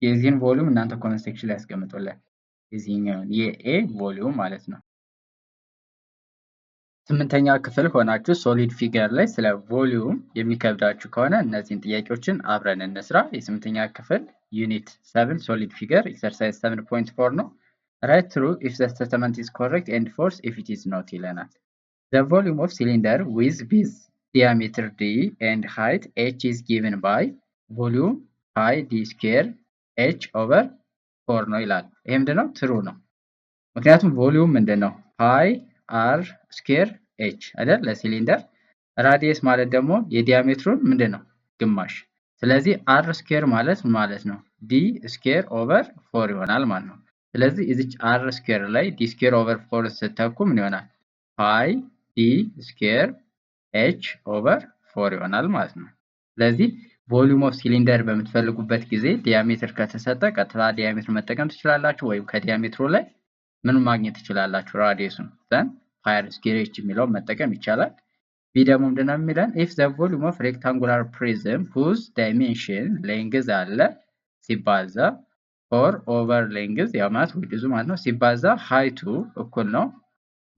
የዚህን ቮሊዩም እናንተ ኮሜንት ሴክሽን ላይ ያስቀምጡልን። የዚህኛውን የኤ ቮሊዩም ማለት ነው። ስምንተኛ ክፍል ሆናችሁ ሶሊድ ፊገር ላይ ስለ ቮሊዩም የሚከብዳችሁ ከሆነ እነዚህን ጥያቄዎችን አብረን እንስራ። የስምንተኛ ክፍል ዩኒት 7 ሶሊድ ፊገር ኤክሰርሳይዝ 7.4 ነው። ራይት ትሩ ኢፍ ዘ ስቴትመንት ኢዝ ኮሬክት ኤንድ ፎልስ ኢፍ ኢት ኢዝ ኖት ይለናል። ዘ ቮሊዩም ኦፍ ሲሊንደር ዊዝ ቤዝ diameter d and height h is given by volume pi d square h over 4 ነው ይላል። ይሄ ምንድነው? ትሩ ነው። ምክንያቱም ቮሊዩም ምንድነው? ፓይ አር ስኩዌር ኤች አይደል? ለሲሊንደር ራዲየስ ማለት ደግሞ የዲያሜትሩን ምንድነው? ግማሽ። ስለዚህ አር ስኩዌር ማለት ነው ዲ ስኩዌር ኦቨር 4 ይሆናል ማለት ነው። ስለዚህ እዚች አር ስኩዌር ላይ ዲ ስኩዌር ኦቨር 4 ስተኩ ምን ይሆናል? ፓይ ዲ ስኩዌር ኤች ኦቨር 4 ይሆናል ማለት ነው። ስለዚህ ቮሊዩም ኦፍ ሲሊንደር በምትፈልጉበት ጊዜ ዲያሜትር ከተሰጠ ቀጥታ ዲያሜትር መጠቀም ትችላላችሁ፣ ወይም ከዲያሜትሩ ላይ ምን ማግኘት ትችላላችሁ? ራዲየሱን ዘን ፓይ አር ስኩዌር ኤች የሚለውን መጠቀም ይቻላል። ቢ ደግሞ ምንድነው የሚለን? ኢፍ ዘ ቮሊዩም ኦፍ ሬክታንጉላር ፕሪዝም ሁዝ ዳይሜንሽን ሌንግዝ አለ ሲባዛ 4 ኦቨር ሌንግዝ ያው ማለት ዊድዙ ማለት ነው ሲባዛ ሃይቱ እኩል ነው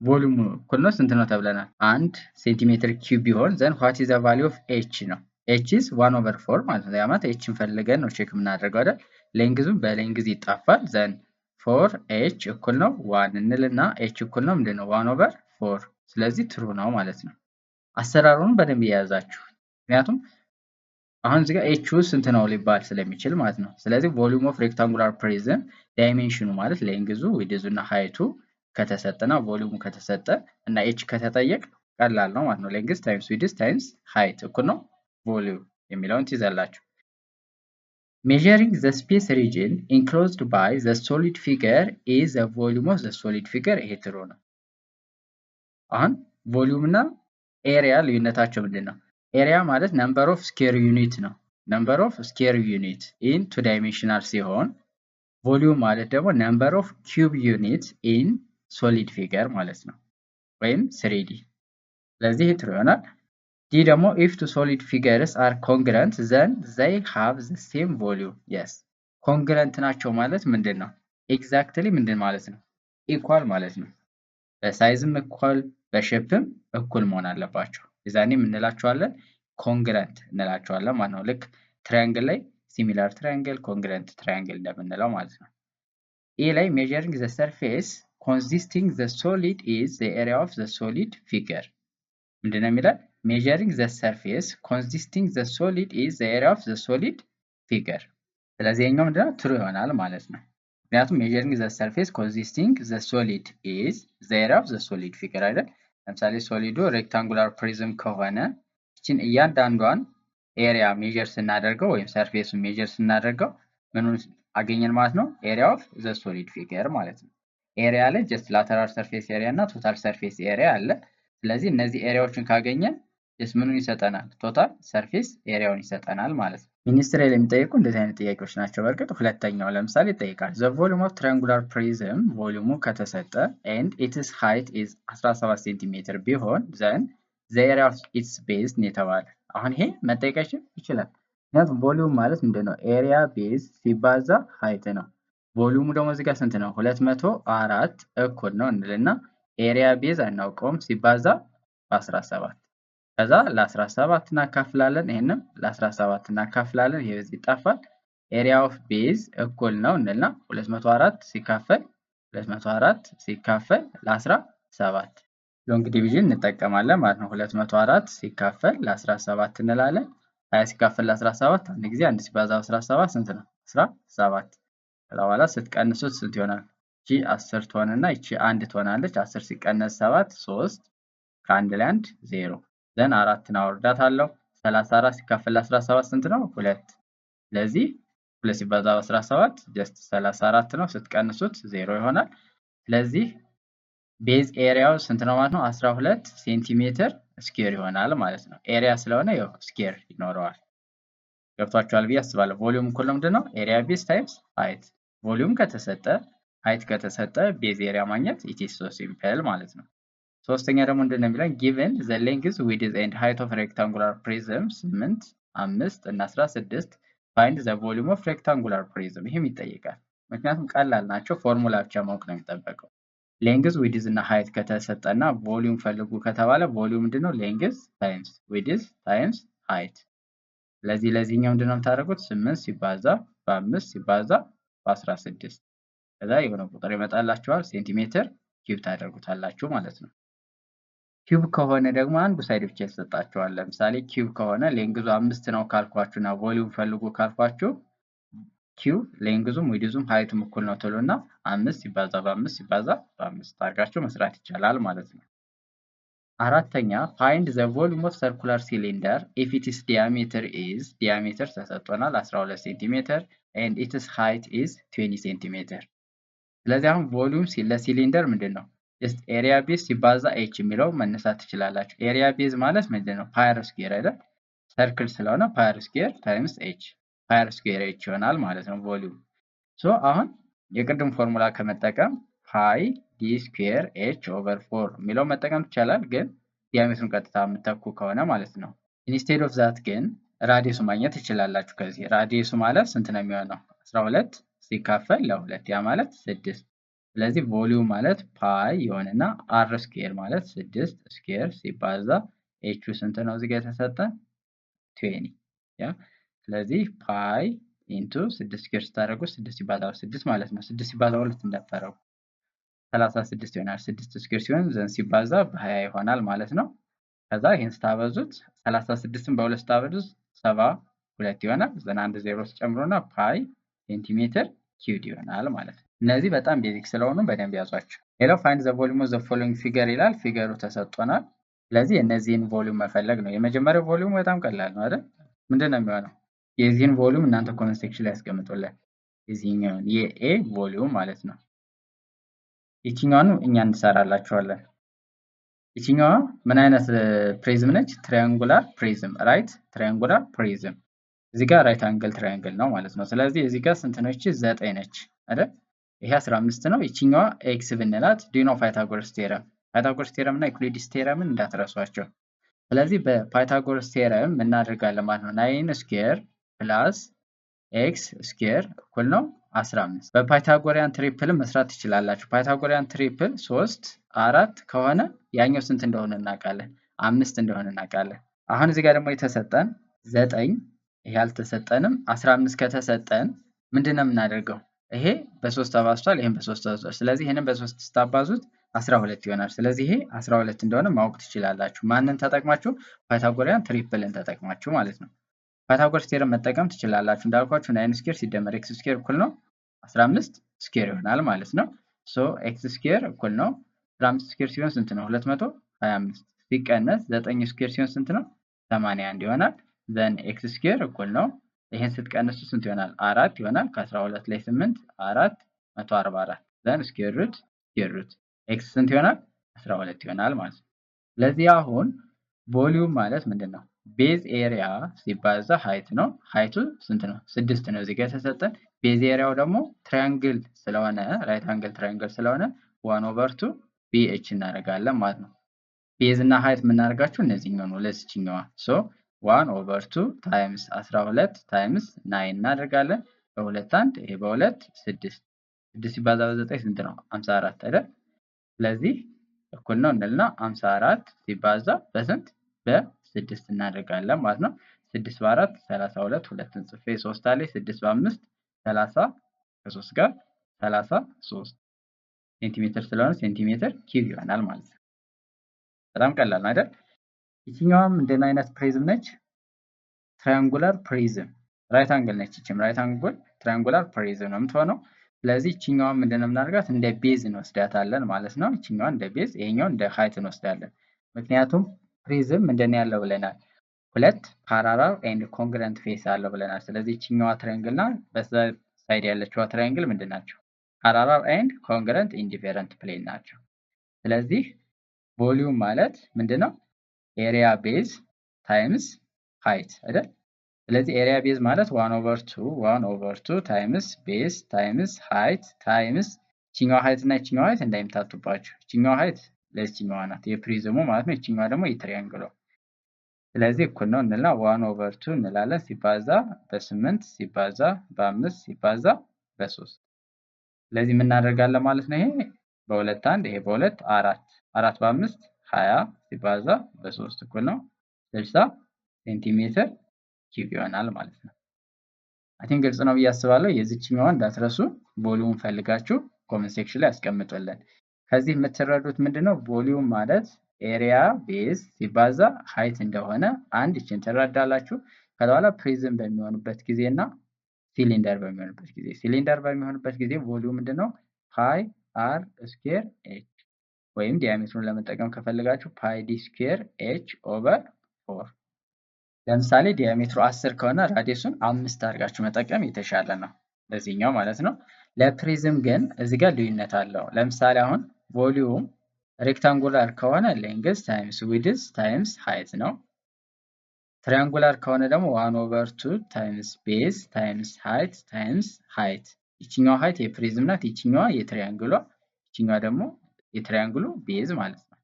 ቮሊዩሙ እኩል ነው ስንት ነው ተብለናል? 1 ሴንቲሜትር ኪዩብ ቢሆን ዘን ዋት ኢዝ ዘ ቫልዩ ኦፍ ኤች ነው። ኤች ኢዝ 1 ኦቨር 4 ማለት ነው። ያ ማለት ኤችን ፈልገን ነው ቼክ የምናደርገው አይደል? ሌንግዙም በሌንግዝ ይጣፋል። ዘን 4 ኤች እኩል ነው 1 እንልና ኤች እኩል ነው ምንድነው 1 ኦቨር 4። ስለዚህ ትሩ ነው ማለት ነው። አሰራሩን በደንብ የያዛችሁ ምክንያቱም አሁን እዚህ ጋር ኤች ስንት ነው ሊባል ስለሚችል ማለት ነው። ስለዚህ ቮሊዩም ኦፍ ሬክታንጉላር ፕሪዝም ዳይሜንሽኑ ማለት ሌንግዙ ዊድዙና ሃይቱ ከተሰጠና ቮሊዩሙ ከተሰጠ እና ኤች ከተጠየቅ ቀላል ነው ማለት ነው። ሌንግዝ ታይምስ ዊድዝ ታይምስ ሃይት እኩል ነው ቮሊዩም የሚለውን ትይዛላችሁ። measuring the space region enclosed by the solid figure is the volume of the solid figure ይሄ ትሩ ነው። አሁን ቮሊዩም እና ኤሪያ ልዩነታቸው ምንድነው? ኤሪያ ማለት ነምበር ኦፍ ስኩዌር ዩኒት ነው። ነምበር ኦፍ ስኩዌር ዩኒት ኢን ቱ ዳይሜንሽናል ሲሆን ቮሊዩም ማለት ደግሞ ነምበር ኦፍ ኪዩብ ዩኒት ኢን ሶሊድ ፊገር ማለት ነው፣ ወይም 3D። ስለዚህ ትሩ ይሆናል። ዲ ደግሞ if two solid figures are congruent then they have the same volume. yes congruent ናቸው ማለት ምንድን ነው? ኤግዛክትሊ ምንድን ማለት ነው? ኢኳል ማለት ነው። በሳይዝም እኩል በሼፕም እኩል መሆን አለባቸው። የዛኔ እንላቸዋለን ኮንግረንት እንላቸዋለን ማለት ነው። ልክ ትራያንግል ላይ ሲሚላር ትራያንግል ኮንግረንት ትራያንግል እንደምንለው ማለት ነው። ኤ ላይ measuring the surface consisting the solid is the area of the solid figure ምንድነው የሚላል? measuring the surface consisting the solid is the area of the solid figure። ስለዚህ የኛው ምንድነው? ትሩ ይሆናል ማለት ነው። ምክንያቱም measuring the surface consisting the solid is the area of the solid figure አይደል? ለምሳሌ ሶሊዱ ሬክታንጉላር ፕሪዝም ከሆነ እቺን እያንዳንዷን ኤሪያ ሜጀር ስናደርገው ወይም ሰርፌሱን ሜጀር ስናደርገው ምኑን አገኘን ማለት ነው? ኤሪያ ኦፍ ዘ ሶሊድ ፊገር ማለት ነው። ኤሪያ ላይ ጀስት ላተራል ሰርፌስ ኤሪያ እና ቶታል ሰርፌስ ኤሪያ አለ። ስለዚህ እነዚህ ኤሪያዎችን ካገኘን ጀስት ምኑን ይሰጠናል? ቶታል ሰርፌስ ኤሪያውን ይሰጠናል ማለት ነው። ሚኒስትሪ ላይ የሚጠይቁ እንደዚህ አይነት ጥያቄዎች ናቸው። በእርግጥ ሁለተኛው ለምሳሌ ይጠይቃል ዘ ቮሊዩም ኦፍ ትራያንጉላር ፕሪዝም ቮሊዩሙ ከተሰጠ ኤንድ ኢትስ ሃይት ኢዝ 17 ሴንቲሜትር ቢሆን ዘን ዘ ኤሪያ ኦፍ ኢትስ ቤዝ ነው የተባለ። አሁን ይሄ መጠየቅ ይችላል። ምክንያቱም ቮሊዩም ማለት ምንድነው? ኤሪያ ቤዝ ሲባዛ ሃይት ነው። ቮሊዩሙ ደግሞ እዚህ ጋር ስንት ነው? 204 እኩል ነው እንልና ኤሪያ ቤዝ አናውቀውም ሲባዛ በ17 ከዛ ለ17 እናካፍላለን፣ ይሄንም ለ17 እናካፍላለን፣ ይሄ በዚህ ይጣፋል። ኤሪያ ኦፍ ቤዝ እኩል ነው እንልና 204 ሲካፈል ለ17 ሎንግ ዲቪዥን እንጠቀማለን ማለት ነው። 204 ሲካፈል ለ17 እንላለን። 20 ሲካፈል ለ17 አንድ ጊዜ 1 ሲባዛ በ17 ስንት ነው? 17። ከዛ በኋላ ስትቀንሱት ስንት ይሆናል? እቺ 10 ትሆንና እቺ 1 ትሆናለች። 10 ሲቀነስ 7 3 ከአንድ ላይ 1 0 ዘን 4 እናወርዳታለሁ። 34 ሲካፈል ለ17 ስንት ነው? 2። ስለዚህ 2 ሲባዛ በ17 ጀስት 34 ነው። ስትቀንሱት 0 ይሆናል። ስለዚህ ቤዝ ኤሪያው ስንት ነው ማለት ነው? 12 ሴንቲሜትር ስኩዌር ይሆናል ማለት ነው። ኤሪያ ስለሆነ ያው ስኩዌር ይኖረዋል። ገብቷችኋል ብዬ አስባለሁ። ቮሊዩም እኩል ነው ምንድነው? ኤሪያ ቤዝ ታይምስ ሃይት። ቮሊዩም ከተሰጠ ሃይት ከተሰጠ ቤዝ ኤሪያ ማግኘት ኢት ኢዝ ሶ ሲምፕል ማለት ነው። ሶስተኛ ደግሞ ምንድነው የሚለን? given the length width and height of rectangular prism 8 5 እና 16 ፋይንድ ዘ ቮሊዩም ኦፍ ሬክታንጉላር ፕሪዝም ይህም ይጠይቃል። ምክንያቱም ቀላል ናቸው፣ ፎርሙላ ብቻ ማወቅ ነው የሚጠበቀው። ሌንግዝ ዊድዝ እና ሃይት ከተሰጠና ቮሊዩም ፈልጉ ከተባለ ቮሊዩም ምንድነው? ሌንግዝ ታይምስ ዊድዝ ታይምስ ሃይት። ስለዚህ ለዚህኛው ምንድነው የምታደርጉት? 8 ሲባዛ በ5 ሲባዛ በ16 ከዛ የሆነ ቁጥር ይመጣላችኋል። ሴንቲሜትር ኪዩብ ታደርጉታላችሁ ማለት ነው። ኪዩብ ከሆነ ደግሞ አንዱ ሳይድ ብቻ ይሰጣችኋል። ለምሳሌ ኪዩብ ከሆነ ሌንግዙ 5 ነው ካልኳችሁና ቮሊዩም ፈልጉ ካልኳችሁ ኪዩብ ሌንግዙም ዊድዙም ሃይቱም እኩል ነው ትሉና 5 ሲባዛ በ5 ሲባዛ በ5 አድርጋችሁ መስራት ይቻላል ማለት ነው። አራተኛ ፋይንድ ዘ ቮሊዩም ኦፍ ሰርኩላር ሲሊንደር ኢፍ ኢትስ ዲያሜትር ኢዝ ዲያሜትር ተሰጥቶናል 12 ሴንቲሜትር ኤንድ ኢትስ ሃይት ኢዝ 20 ሴንቲሜትር። ስለዚህ አሁን ቮሊዩም ለሲሊንደር ምንድን ነው? ጀስት ኤሪያ ቤዝ ሲባዛ ኤች የሚለው መነሳት ትችላላችሁ። ኤሪያ ቤዝ ማለት ምንድን ነው? ፓየር ስኩዌር አይደል? ሰርክል ስለሆነ ፓየር ስኩዌር ታይምስ ኤች ፓየር ስኩዌር ኤች ይሆናል ማለት ነው ቮሊዩም። ሶ አሁን የቅድም ፎርሙላ ከመጠቀም ፓይ ዲ ስኩዌር ኤች ኦቨር 4 የሚለው መጠቀም ይቻላል፣ ግን ዲያሜትሩን ቀጥታ የምትተኩ ከሆነ ማለት ነው። ኢንስቴድ ኦፍ ዛት ግን ራዲየሱ ማግኘት ትችላላችሁ። ከዚህ ራዲየሱ ማለት ስንት ነው የሚሆነው? 12 ሲካፈል ለ2 ያ ማለት 6። ስለዚህ ቮሊዩም ማለት ፓይ የሆነና አር ስኩዌር ማለት 6 ስኩዌር ሲባዛ ኤቹ ስንት ነው እዚህ ጋር የተሰጠ 20 ያ። ስለዚህ ፓይ ኢንቱ 6 ስኩዌር ስታደርጉ 6 ሲባዛ 6 ማለት ነው። 6 ሲባዛ 2 እንዳታረጉ 36 ይሆናል። 6 ስኩዌር ሲሆን ዘን ሲባዛ በ20 ይሆናል ማለት ነው። ከዛ ይሄን ስታበዙት 36ን በ2 ስታበዙት 72 ይሆናል። ዘን አንድ ዜሮ ተጨምሮና ፓይ ሴንቲሜትር ኪዩብ ይሆናል ማለት ነው። እነዚህ በጣም ቤዚክ ስለሆኑ በደንብ ያዟቸው። ሌላው ፋይንድ ዘ ቮሊዩም ኦፍ ዘ ፎሎዊንግ ፊገር ይላል። ፊገሩ ተሰጥቶናል። ስለዚህ እነዚህን ቮሊዩም መፈለግ ነው። የመጀመሪያው ቮሊዩም በጣም ቀላል ነው አይደል? ምንድን ነው የሚሆነው? የዚህን ቮሊዩም እናንተ ኮመንት ሴክሽን ላይ ያስቀምጡልን። የዚህኛውን የኤ ቮሊዩም ማለት ነው። ይችኛዋን እኛ እንሰራላችኋለን። ይችኛዋ ምን አይነት ፕሪዝም ነች? ትራያንጉላር ፕሪዝም ራይት ትራያንጉላር ፕሪዝም። እዚህ ጋር ራይት አንግል ትራያንግል ነው ማለት ነው። ስለዚህ እዚህ ጋር ስንት ነች? 9 ነች አይደል? ይሄ 15 ነው። ይችኛዋ ኤክስ ብንላት ዲኖ ፓይታጎረስ ቴረም ፓይታጎረስ ቴረም እና ዩክሊድስ ቴረምን እንዳትረሷቸው። ስለዚህ በፓይታጎረስ ቴረም እናደርጋለን ማለት ነው። 9 ስኩዌር ፕላስ ኤክስ ስኩዌር እኩል ነው 15። በፓይታጎሪያን ትሪፕል መስራት ትችላላችሁ። ፓይታጎሪያን ትሪፕል 3 4 ከሆነ ያኛው ስንት እንደሆነ እናውቃለን፣ 5 እንደሆነ እናውቃለን። አሁን እዚህ ጋር ደግሞ የተሰጠን 9 ይሄ አልተሰጠንም። 15 ከተሰጠን ምንድነው የምናደርገው? ይሄ በ3 ተባዝቷል፣ ይሄን በ3 ተባዝቷል። ስለዚህ ይሄንን በ3 ስታባዙት 12 ይሆናል። ስለዚህ ይሄ 12 እንደሆነ ማወቅ ትችላላችሁ። ማንን ተጠቅማችሁ? ፓይታጎሪያን ትሪፕልን ተጠቅማችሁ ማለት ነው። ፓይታጎረስ ቴረም መጠቀም ትችላላችሁ። እንዳልኳችሁ 9 ስኩዌር ሲደመር ኤክስ ስኩዌር እኩል ነው 15 ስኩዌር ይሆናል ማለት ነው። ሶ ኤክስ ስኩዌር እኩል ነው 15 ስኩዌር ሲሆን ስንት ነው? 225 ሲቀነስ 9 ስኩዌር ሲሆን ስንት ነው? 81 ይሆናል። ዘን ኤክስ ስኩዌር እኩል ነው ይሄን ስትቀንሱ ስንት ይሆናል? 4 ይሆናል። ከ12 ላይ 8 4 144 ዘን ስኩዌር ሩት ኤክስ ስንት ይሆናል? 12 ይሆናል ማለት ነው። ስለዚህ አሁን ቮሊዩም ማለት ምንድነው? ቤዝ ኤሪያ ሲባዛ ሃይት ነው። ሃይቱ ስንት ነው? 6 ነው እዚህ ጋር የተሰጠን። ቤዝ ኤሪያው ደግሞ ትራያንግል ስለሆነ ራይት አንግል ትራያንግል ስለሆነ 1/2 ቢኤች እናደርጋለን ማለት ነው። ቤዝ እና ሃይት የምናደርጋቸው እነዚህኛው ነው ለዚህኛዋ። ሶ 1/2 ታይምስ 12 ታይምስ 9 እናደርጋለን። በ2 1 ይሄ በ2 6 6 ሲባዛ በ9 ስንት ነው? 54 አይደል? ስለዚህ እኩል ነው እንልና 54 ሲባዛ በስንት በ6 እናደርጋለን ማለት ነው። 6 በ4 32 ሁለትን ጽፌ 3 አለ 6 በ5 30 ከ3 ጋር 33 ሴንቲሜትር ስለሆነ ሴንቲሜትር ኪዩብ ይሆናል ማለት ነው። በጣም ቀላል ነው አይደል? ይችኛዋም እንደምን አይነት ፕሪዝም ነች? ትራያንጉላር ፕሪዝም ራይት አንግል ነች። ይችም ራይት አንግል ትራያንጉላር ፕሪዝም ነው የምትሆነው። ስለዚህ ይችኛዋም ምንድነው የምናደርጋት? እንደ ቤዝ እንወስዳታለን ማለት ነው። ይችኛዋ እንደ ቤዝ ይሄኛው እንደ ሃይት እንወስዳለን። ምክንያቱም ፕሪዝም ምንድነው ያለው ብለናል? ሁለት ፓራላል ኤንድ ኮንግረንት ፌስ አለው ብለናል። ስለዚህ ይችኛዋ ትራያንግል እና በዛ ሳይድ ያለችዋ ትራያንግል ምንድን ናቸው? ፓራላል ኤንድ ኮንግረንት ኢንዲፌረንት ፕሌን ናቸው። ስለዚህ ቮሊዩም ማለት ምንድነው? ኤሪያ ቤዝ ታይምስ ሃይት አይደል? ስለዚህ ኤሪያ ቤዝ ማለት 1/2 ታይምስ ቤዝ ታይምስ ሃይት ታይምስ ይችኛዋ ሃይት እና ይችኛዋ ሃይት እንዳይምታቱባችሁ። ይችኛዋ ሃይት ለዚህኛዋ ናት የፕሪዝሙ ማለት ነው። ይችኛዋ ደግሞ የትሪያንግሏ ስለዚህ እኩል ነው እንልና 1/2 እንላለን ሲባዛ በ8 ሲባዛ በ5 ሲባዛ በ3። ስለዚህ ምን እናደርጋለን ማለት ነው? ይሄ በሁለት አንድ ይሄ በሁለት 4 4 በ5 20 ሲባዛ በ3 እኩል ነው 60 ሴንቲሜትር ኪዩብ ይሆናል ማለት ነው። አይ ቲንክ ግልጽ ነው ብዬ አስባለሁ። የዚህኛዋን እንዳትረሱ ቮሊዩም ፈልጋችሁ ኮሜንት ሴክሽን ላይ አስቀምጡልን። ከዚህ የምትረዱት ምንድነው ቮሊዩም ማለት ኤሪያ ቤዝ ሲባዛ ሃይት እንደሆነ አንድ እችን ትረዳላችሁ። ከዛ በኋላ ፕሪዝም በሚሆንበት ጊዜና ሲሊንደር በሚሆንበት ጊዜ ቮሊዩም ምንድነው ፓይ አር ስኩዌር ኤች ወይም ዲያሜትሩን ለመጠቀም ከፈለጋችሁ ፓይ ዲ ስኩዌር ኤች ኦቨር 4። ለምሳሌ ዲያሜትሩ 10 ከሆነ ራዲየሱን 5 አድርጋችሁ መጠቀም የተሻለ ነው ለዚህኛው ማለት ነው። ለፕሪዝም ግን እዚህ ጋር ልዩነት አለው። ለምሳሌ አሁን ቮሊዩም ሬክታንጉላር ከሆነ ሌንግዝ ታይምስ ዊድዝ ታይምስ ሃይት ነው። ትሪያንጉላር ከሆነ ደግሞ 1/2 ታይምስ ቤዝ ታይምስ ሃይት። ይችኛዋ ሃይት የፕሪዝም ናት፣ ይችኛዋ የትሪያንግሏ፣ ይችኛዋ ደግሞ የትሪያንግሉ ቤዝ ማለት ነው።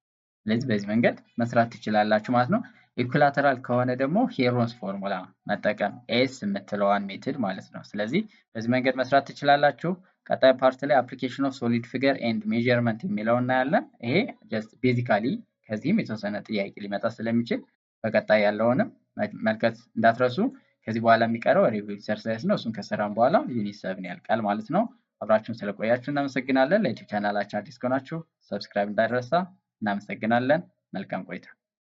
ስለዚህ በዚህ መንገድ መስራት ትችላላችሁ ማለት ነው። ኢኩላተራል ከሆነ ደግሞ ሄሮንስ ፎርሙላ መጠቀም ኤስ የምትለዋን ሜትድ ማለት ነው። ስለዚህ በዚህ መንገድ መስራት ትችላላችሁ። ቀጣይ ፓርት ላይ አፕሊኬሽን ኦፍ ሶሊድ ፊገር ኤንድ ሜዠርመንት የሚለውን እናያለን። ይሄ ጀስት ቤዚካሊ ከዚህም የተወሰነ ጥያቄ ሊመጣ ስለሚችል በቀጣይ ያለውንም መልከት እንዳትረሱ። ከዚህ በኋላ የሚቀረው ሪቪው ኤክሰርሳይዝ ነው። እሱን ከሰራን በኋላ ዩኒት 7 ያልቃል ማለት ነው። አብራችሁን ስለቆያችሁ እናመሰግናለን። ለዩቲዩብ ቻናላችን አዲስ ከሆናችሁ ሰብስክራይብ እንዳይረሳ። እናመሰግናለን። መልካም ቆይታ